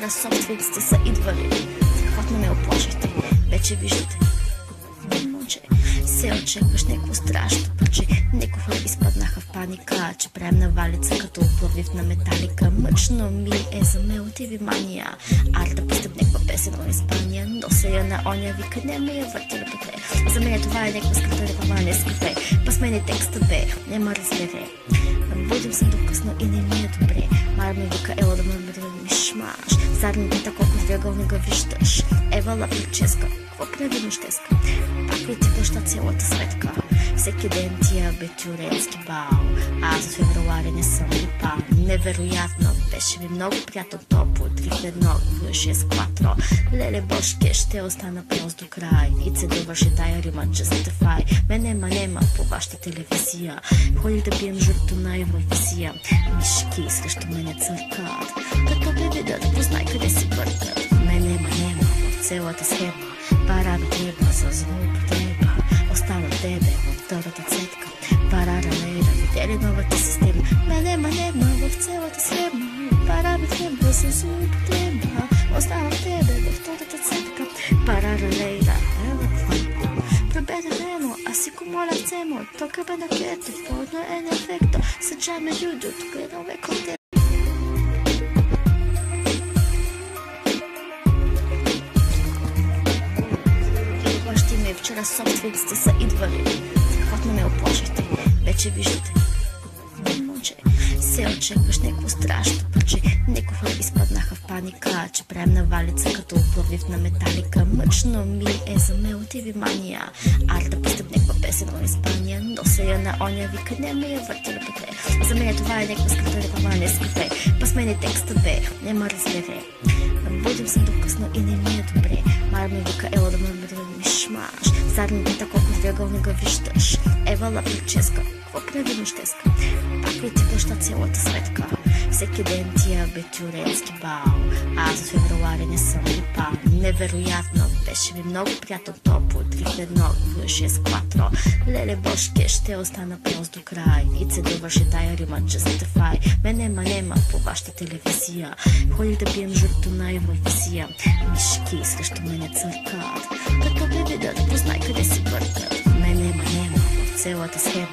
вчера собствениците са идвали. Страхотно ме оплашихте, вече виждате. Момче, се очекваш някакво страшно пъче. Неко хора изпаднаха в паника, че правим навалица като оплавив на металика. Мъчно ми е за мелодиви мания. Аре да пустим някаква песен от Испания. Нося я на оня, вика, не ме я върти лекоте. За мен това е някаква скрита реклама, не скрипе. Па смени текста, бе, нема разбере. Будим се докъсно и не ми е добре. Мара ми вика, ела да ме мишмаш. Задните колко триъгълника виждаш. Ева ла прическа, какво прави нощеска? Пак ви ти плаща цялата светка. Всеки ден тия бе тюренски бал. Аз от февруари не съм ли пал. Невероятно, беше ми много приятно топло. 3 в 1, 6 кватро. Леле бошке, ще остана прост до край. И се довърши тая рима, justify. Нема по вашата телевизия. Ходих да бием журто на Евровизия. Мишки срещу мене църкат. Като ме видят, познай къде си бъркат. Нема в цялата схема. Пара да треба за злоупотреба. Остава тебе във втората цетка. Пара да лейда, видели новата система. Нема в цялата схема. Пара да треба за злоупотреба. Остава тебе във втората цетка. Пара да лейда, Prebene a si como la hacemos, toca bene quieto, por no en efecto, se llama Yudu, tu que no ve contento. Вчера собствениците са идвали. Страхотно ме оплашихте, вече виждате. Момче, се очекваш някакво страшно пъче. Неко хора изпаднаха в паника, че правим навалица като оплавив на металика. Мъчно ми е за мелодиви мания. Аре да пустим някаква песен от Испания. Нося я на оня, вика, не ме я върти лекоте. За мен това е някаква скрита реклама, не скрипе. Па смени текста, бе, нема разбере. Будим се докъсно и не ми е добре. Мара ми вика, ела да ме мишмаш. Задните колко триъгълника виждаш. Ева ла прическа, какво прави нощеска? Пак ви ти плаща цялата светка. Всеки ден тия бе тюренски бал. Аз от февруари не съм ли пал. Невероятно, беше ми много приятно топло. 3 в 1, 6 кватро. Леле бошке, ще остана прост до край. И се довърши тая рима, justify. Нема по вашата телевизия. Ходих да бием журто на Евровизия. Мишки срещу мене църкат. Като ме видят, познай къде си бъркат. Нема в цялата схема.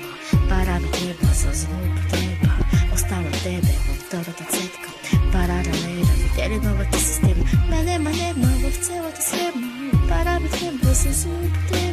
Пара да треба за злоупотреба. Остава тебе във втората цетка. Пара да лейда, видели новата система. Нема в цялата схема. Пара да треба за злоупотреба.